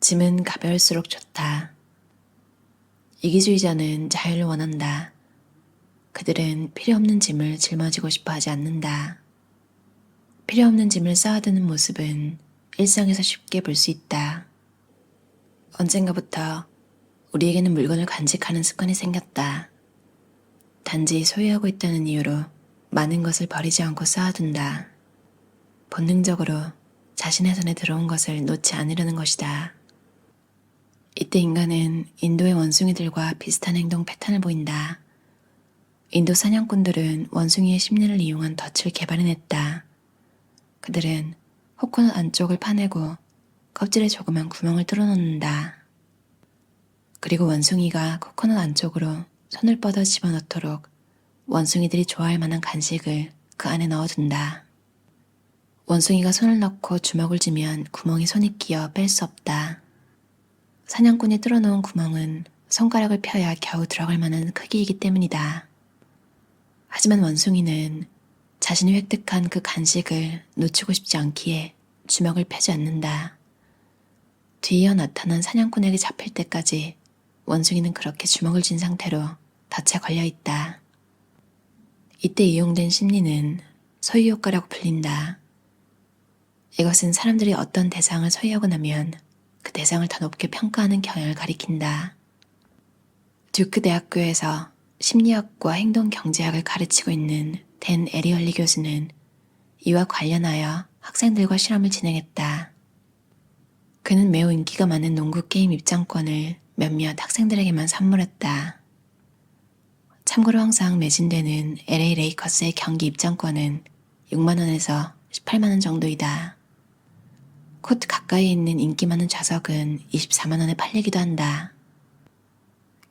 짐은 가벼울수록 좋다. 이기주의자는 자유를 원한다. 그들은 필요 없는 짐을 짊어지고 싶어 하지 않는다. 필요 없는 짐을 쌓아두는 모습은 일상에서 쉽게 볼 수 있다. 언젠가부터 우리에게는 물건을 간직하는 습관이 생겼다. 단지 소유하고 있다는 이유로 많은 것을 버리지 않고 쌓아둔다. 본능적으로 자신의 손에 들어온 것을 놓지 않으려는 것이다. 이때 인간은 인도의 원숭이들과 비슷한 행동 패턴을 보인다. 인도 사냥꾼들은 원숭이의 심리를 이용한 덫을 개발해냈다. 그들은 코코넛 안쪽을 파내고 껍질에 조그만 구멍을 뚫어놓는다. 그리고 원숭이가 코코넛 안쪽으로 손을 뻗어 집어넣도록 원숭이들이 좋아할 만한 간식을 그 안에 넣어둔다. 원숭이가 손을 넣고 주먹을 쥐면 구멍에 손이 끼어 뺄 수 없다. 사냥꾼이 뚫어놓은 구멍은 손가락을 펴야 겨우 들어갈 만한 크기이기 때문이다. 하지만 원숭이는 자신이 획득한 그 간식을 놓치고 싶지 않기에 주먹을 펴지 않는다. 뒤이어 나타난 사냥꾼에게 잡힐 때까지 원숭이는 그렇게 주먹을 쥔 상태로 덫에 걸려 있다. 이때 이용된 심리는 소유 효과라고 불린다. 이것은 사람들이 어떤 대상을 소유하고 나면 그 대상을 더 높게 평가하는 경향을 가리킨다. 듀크 대학교에서 심리학과 행동경제학을 가르치고 있는 댄 에리얼리 교수는 이와 관련하여 학생들과 실험을 진행했다. 그는 매우 인기가 많은 농구 게임 입장권을 몇몇 학생들에게만 선물했다. 참고로 항상 매진되는 LA 레이커스의 경기 입장권은 6만 원에서 18만 원 정도이다. 코트 가까이에 있는 인기 많은 좌석은 24만 원에 팔리기도 한다.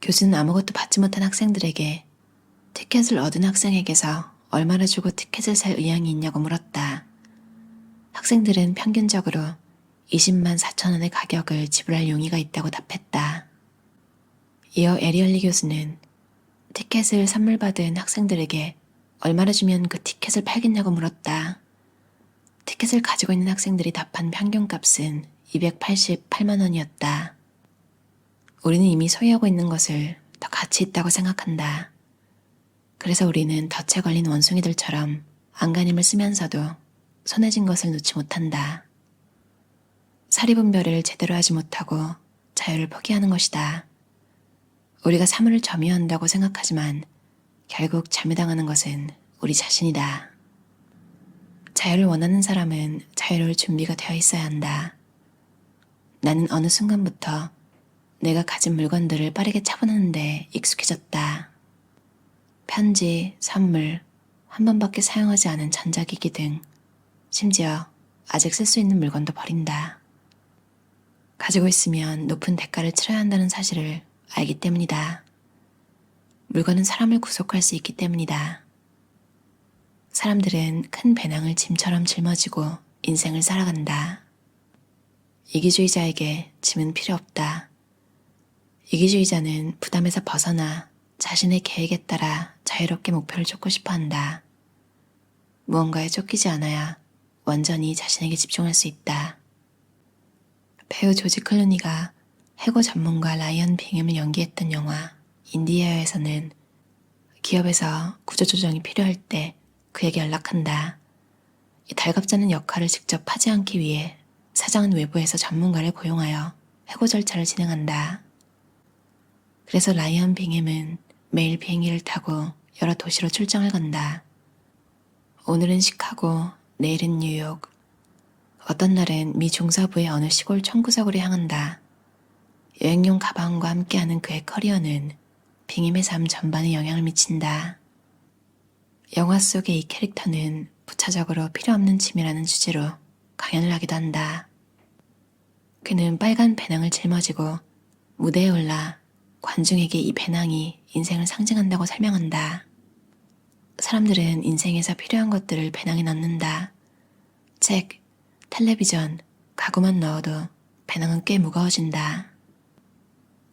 교수는 아무것도 받지 못한 학생들에게 티켓을 얻은 학생에게서 얼마를 주고 티켓을 살 의향이 있냐고 물었다. 학생들은 평균적으로 20만 4천 원의 가격을 지불할 용의가 있다고 답했다. 이어 에리얼리 교수는 티켓을 선물 받은 학생들에게 얼마를 주면 그 티켓을 팔겠냐고 물었다. 티켓을 가지고 있는 학생들이 답한 평균값은 288만 원이었다. 우리는 이미 소유하고 있는 것을 더 가치 있다고 생각한다. 그래서 우리는 덫에 걸린 원숭이들처럼 안간힘을 쓰면서도 손에 쥔 것을 놓지 못한다. 사리분별을 제대로 하지 못하고 자유를 포기하는 것이다. 우리가 사물을 점유한다고 생각하지만 결국 점유당하는 것은 우리 자신이다. 자유를 원하는 사람은 자유로울 준비가 되어 있어야 한다. 나는 어느 순간부터 내가 가진 물건들을 빠르게 처분하는 데 익숙해졌다. 편지, 선물, 한 번밖에 사용하지 않은 전자기기 등 심지어 아직 쓸 수 있는 물건도 버린다. 가지고 있으면 높은 대가를 치러야 한다는 사실을 알기 때문이다. 물건은 사람을 구속할 수 있기 때문이다. 사람들은 큰 배낭을 짐처럼 짊어지고 인생을 살아간다. 이기주의자에게 짐은 필요 없다. 이기주의자는 부담에서 벗어나 자신의 계획에 따라 자유롭게 목표를 쫓고 싶어 한다. 무언가에 쫓기지 않아야 완전히 자신에게 집중할 수 있다. 배우 조지 클루니가 해고 전문가 라이언 빙햄을 연기했던 영화 인디에어에서는 기업에서 구조조정이 필요할 때 그에게 연락한다. 이 달갑지 않은 역할을 직접 하지 않기 위해 사장은 외부에서 전문가를 고용하여 해고 절차를 진행한다. 그래서 라이언 빙햄은 매일 비행기를 타고 여러 도시로 출장을 간다. 오늘은 시카고, 내일은 뉴욕, 어떤 날은 미 중서부의 어느 시골 청구석으로 향한다. 여행용 가방과 함께하는 그의 커리어는 빙임의 삶 전반에 영향을 미친다. 영화 속의 이 캐릭터는 부차적으로 필요 없는 짐이라는 주제로 강연을 하기도 한다. 그는 빨간 배낭을 짊어지고 무대에 올라 관중에게 이 배낭이 인생을 상징한다고 설명한다. 사람들은 인생에서 필요한 것들을 배낭에 넣는다. 책, 텔레비전, 가구만 넣어도 배낭은 꽤 무거워진다.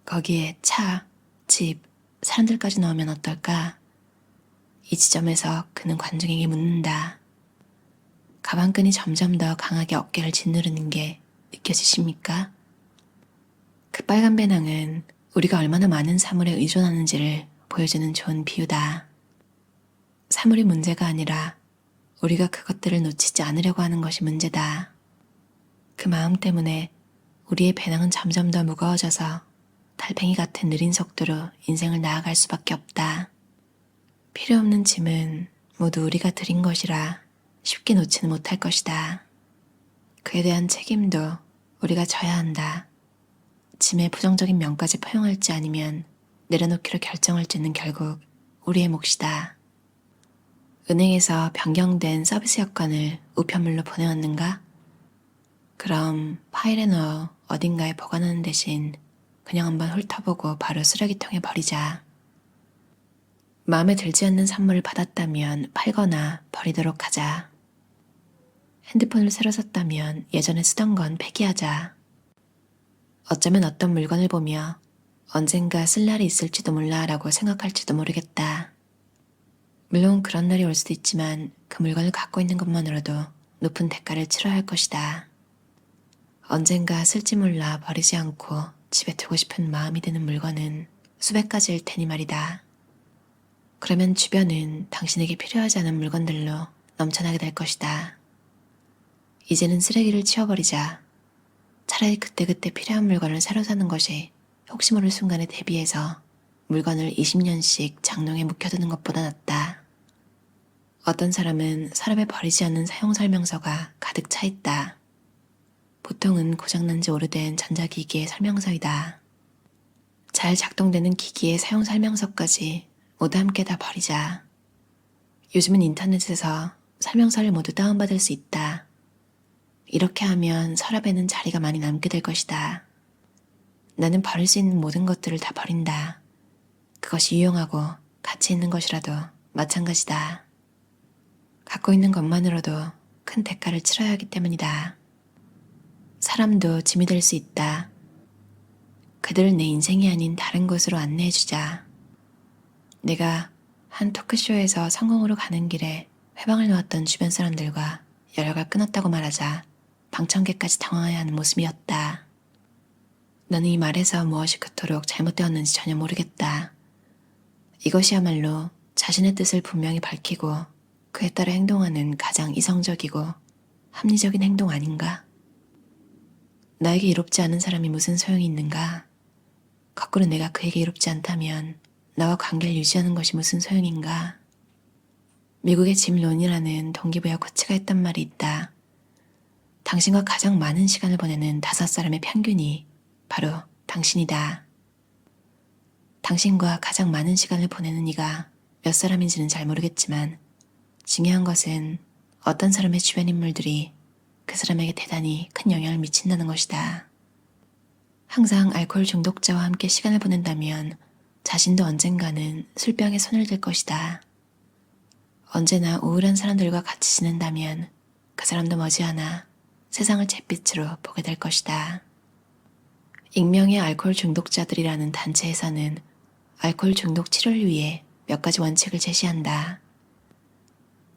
거기에 차, 집, 사람들까지 넣으면 어떨까? 이 지점에서 그는 관중에게 묻는다. 가방끈이 점점 더 강하게 어깨를 짓누르는 게 느껴지십니까? 그 빨간 배낭은 우리가 얼마나 많은 사물에 의존하는지를 보여주는 좋은 비유다. 사물이 문제가 아니라 우리가 그것들을 놓치지 않으려고 하는 것이 문제다. 그 마음 때문에 우리의 배낭은 점점 더 무거워져서 달팽이 같은 느린 속도로 인생을 나아갈 수밖에 없다. 필요 없는 짐은 모두 우리가 들인 것이라 쉽게 놓지는 못할 것이다. 그에 대한 책임도 우리가 져야 한다. 짐의 부정적인 면까지 포용할지 아니면 내려놓기로 결정할지는 결국 우리의 몫이다. 은행에서 변경된 서비스 여건을 우편물로 보내왔는가? 그럼 파일에 넣어 어딘가에 보관하는 대신 그냥 한번 훑어보고 바로 쓰레기통에 버리자. 마음에 들지 않는 선물을 받았다면 팔거나 버리도록 하자. 핸드폰을 새로 샀다면 예전에 쓰던 건 폐기하자. 어쩌면 어떤 물건을 보며 언젠가 쓸 날이 있을지도 몰라 라고 생각할지도 모르겠다. 물론 그런 날이 올 수도 있지만 그 물건을 갖고 있는 것만으로도 높은 대가를 치러야 할 것이다. 언젠가 쓸지 몰라 버리지 않고 집에 두고 싶은 마음이 드는 물건은 수백 가지일 테니 말이다. 그러면 주변은 당신에게 필요하지 않은 물건들로 넘쳐나게 될 것이다. 이제는 쓰레기를 치워버리자. 차라리 그때그때 필요한 물건을 새로 사는 것이 혹시 모를 순간에 대비해서 물건을 20년씩 장롱에 묵혀두는 것보다 낫다. 어떤 사람은 서랍에 버리지 않는 사용설명서가 가득 차 있다. 보통은 고장난 지 오래된 전자기기의 설명서이다. 잘 작동되는 기기의 사용설명서까지 모두 함께 다 버리자. 요즘은 인터넷에서 설명서를 모두 다운받을 수 있다. 이렇게 하면 서랍에는 자리가 많이 남게 될 것이다. 나는 버릴 수 있는 모든 것들을 다 버린다. 그것이 유용하고 가치 있는 것이라도 마찬가지다. 갖고 있는 것만으로도 큰 대가를 치러야 하기 때문이다. 사람도 짐이 될 수 있다. 그들을 내 인생이 아닌 다른 곳으로 안내해주자. 내가 한 토크쇼에서 성공으로 가는 길에 회방을 놓았던 주변 사람들과 연락을 끊었다고 말하자 방청객까지 당황해야 하는 모습이었다. 너는 이 말에서 무엇이 그토록 잘못되었는지 전혀 모르겠다. 이것이야말로 자신의 뜻을 분명히 밝히고 그에 따라 행동하는 가장 이성적이고 합리적인 행동 아닌가? 나에게 이롭지 않은 사람이 무슨 소용이 있는가? 거꾸로 내가 그에게 이롭지 않다면 나와 관계를 유지하는 것이 무슨 소용인가? 미국의 짐 론이라는 동기부여 코치가 했던 말이 있다. 당신과 가장 많은 시간을 보내는 5사람의 평균이 바로 당신이다. 당신과 가장 많은 시간을 보내는 이가 몇 사람인지는 잘 모르겠지만 중요한 것은 어떤 사람의 주변 인물들이 그 사람에게 대단히 큰 영향을 미친다는 것이다. 항상 알코올 중독자와 함께 시간을 보낸다면 자신도 언젠가는 술병에 손을 댈 것이다. 언제나 우울한 사람들과 같이 지낸다면 그 사람도 머지않아 세상을 잿빛으로 보게 될 것이다. 익명의 알코올 중독자들이라는 단체에서는 알코올 중독 치료를 위해 몇 가지 원칙을 제시한다.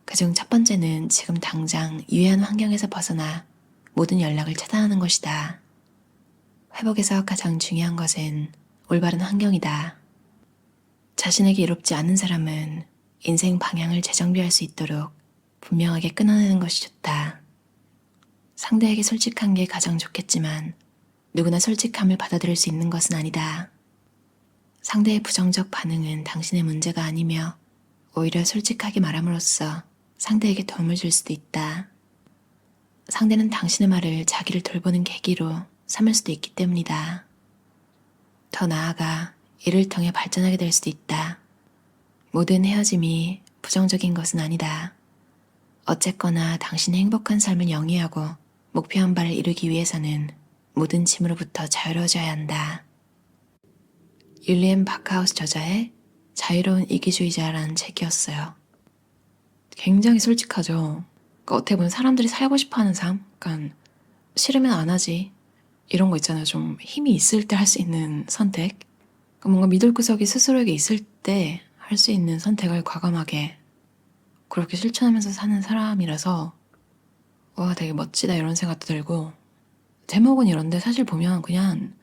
그중 첫 번째는 지금 당장 유해한 환경에서 벗어나 모든 연락을 차단하는 것이다. 회복에서 가장 중요한 것은 올바른 환경이다. 자신에게 이롭지 않은 사람은 인생 방향을 재정비할 수 있도록 분명하게 끊어내는 것이 좋다. 상대에게 솔직한 게 가장 좋겠지만 누구나 솔직함을 받아들일 수 있는 것은 아니다. 상대의 부정적 반응은 당신의 문제가 아니며 오히려 솔직하게 말함으로써 상대에게 도움을 줄 수도 있다. 상대는 당신의 말을 자기를 돌보는 계기로 삼을 수도 있기 때문이다. 더 나아가 이를 통해 발전하게 될 수도 있다. 모든 헤어짐이 부정적인 것은 아니다. 어쨌거나 당신의 행복한 삶을 영위하고 목표한 바를 이루기 위해서는 모든 짐으로부터 자유로워져야 한다. 율리엠 바카우스 저자의 자유로운 이기주의자라는 책이었어요. 굉장히 솔직하죠. 그러니까 어떻게 보면 사람들이 살고 싶어하는 삶? 그러니까 싫으면 안 하지. 이런 거 있잖아요. 좀 힘이 있을 때 할 수 있는 선택. 그러니까 뭔가 믿을 구석이 스스로에게 있을 때 할 수 있는 선택을 과감하게 그렇게 실천하면서 사는 사람이라서 와 되게 멋지다 이런 생각도 들고 제목은 이런데 사실 보면 그냥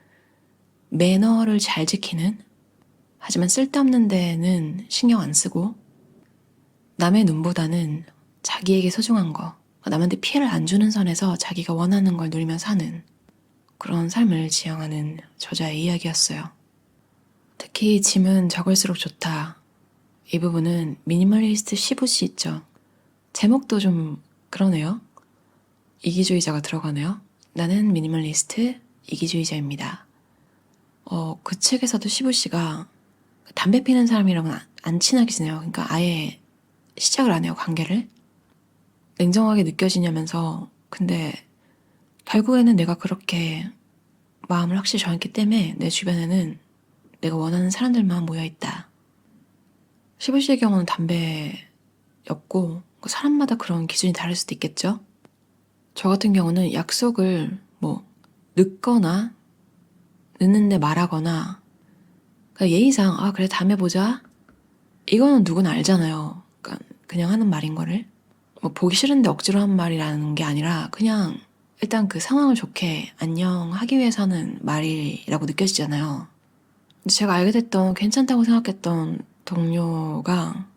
매너를 잘 지키는, 하지만 쓸데없는 데는 신경 안 쓰고 남의 눈보다는 자기에게 소중한 거, 남한테 피해를 안 주는 선에서 자기가 원하는 걸 누리며 사는 그런 삶을 지향하는 저자의 이야기였어요. 특히 짐은 적을수록 좋다. 이 부분은 미니멀리스트 시부시 있죠. 제목도 좀 그러네요. 이기주의자가 들어가네요. 나는 미니멀리스트 이기주의자입니다. 그 책에서도 시부시가 담배 피는 사람이랑은 안 친하게 지내요. 그러니까 아예 시작을 안 해요, 관계를. 냉정하게 느껴지냐면서. 근데 결국에는 내가 그렇게 마음을 확실히 정했기 때문에 내 주변에는 내가 원하는 사람들만 모여있다. 시부시의 경우는 담배였고 사람마다 그런 기준이 다를 수도 있겠죠. 저 같은 경우는 약속을 늦거나 늦는데 말하거나 그러니까 예의상 그래 다음에 보자 이거는 누구나 알잖아요. 그러니까 그냥 하는 말인 거를 보기 싫은데 억지로 한 말이라는 게 아니라 그냥 일단 그 상황을 좋게 안녕 하기 위해서 하는 말이라고 느껴지잖아요. 근데 제가 알게 됐던 괜찮다고 생각했던 동료가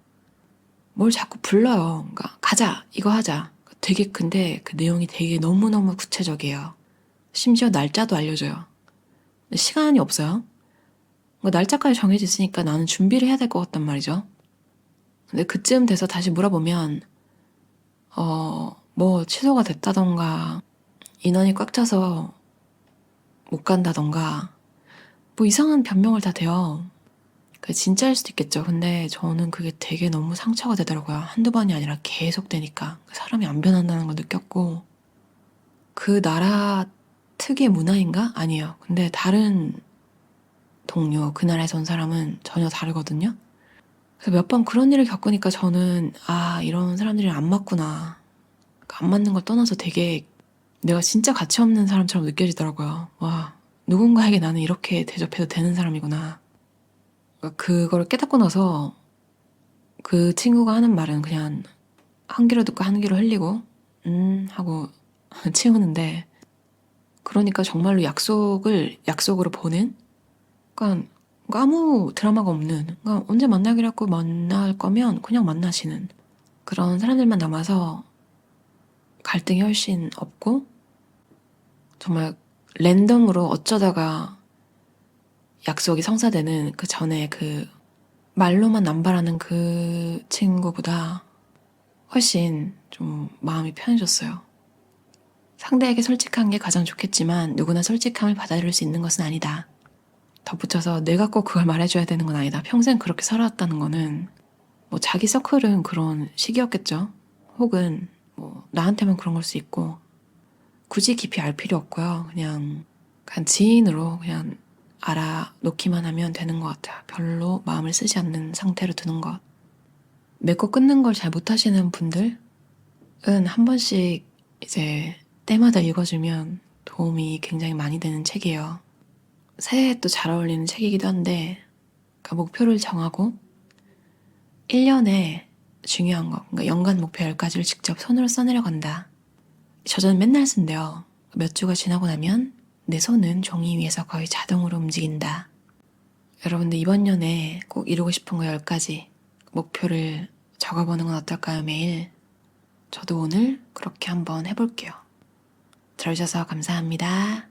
뭘 자꾸 불러요. 그러니까 가자 이거 하자. 되게 근데 그 내용이 되게 너무너무 구체적이에요. 심지어 날짜도 알려줘요. 근데 시간이 없어요. 날짜까지 정해져 있으니까 나는 준비를 해야 될 것 같단 말이죠. 근데 그쯤 돼서 다시 물어보면 취소가 됐다던가 인원이 꽉 차서 못 간다던가 이상한 변명을 다 대요. 그게 진짜일 수도 있겠죠. 근데 저는 그게 되게 너무 상처가 되더라고요. 한두 번이 아니라 계속 되니까 사람이 안 변한다는 걸 느꼈고 그 나라 특유의 문화인가? 아니에요. 근데 다른 동료, 그 나라에서 온 사람은 전혀 다르거든요. 그래서 몇 번 그런 일을 겪으니까 저는 이런 사람들이랑 안 맞구나. 안 맞는 걸 떠나서 되게 내가 진짜 가치 없는 사람처럼 느껴지더라고요. 와, 누군가에게 나는 이렇게 대접해도 되는 사람이구나. 그걸 깨닫고 나서 그 친구가 하는 말은 그냥 한 귀로 듣고 한 귀로 흘리고 하고 치우는데 그러니까 정말로 약속을 약속으로 보는 그러니까 아무 드라마가 없는 그러니까 언제 만나기로 했고 만날 거면 그냥 만나시는 그런 사람들만 남아서 갈등이 훨씬 없고 정말 랜덤으로 어쩌다가 약속이 성사되는 그 전에 그 말로만 남발하는 그 친구보다 훨씬 좀 마음이 편해졌어요. 상대에게 솔직한 게 가장 좋겠지만 누구나 솔직함을 받아들일 수 있는 것은 아니다. 덧붙여서 내가 꼭 그걸 말해줘야 되는 건 아니다. 평생 그렇게 살아왔다는 거는 자기 서클은 그런 식이었겠죠. 혹은 나한테만 그런 걸 수 있고 굳이 깊이 알 필요 없고요. 그냥 지인으로 그냥 알아놓기만 하면 되는 것 같아요. 별로 마음을 쓰지 않는 상태로 두는 것. 맺고 끊는 걸 잘 못하시는 분들은 한 번씩 이제 때마다 읽어주면 도움이 굉장히 많이 되는 책이에요. 새해에 또 잘 어울리는 책이기도 한데 그러니까 목표를 정하고 1년에 중요한 거, 그러니까 연간 목표 10가지를 직접 손으로 써내려간다. 저자는 맨날 쓴대요. 몇 주가 지나고 나면 내 손은 종이 위에서 거의 자동으로 움직인다. 여러분들 이번 년에 꼭 이루고 싶은 거 10가지 목표를 적어보는 건 어떨까요, 매일? 저도 오늘 그렇게 한번 해볼게요. 들어주셔서 감사합니다.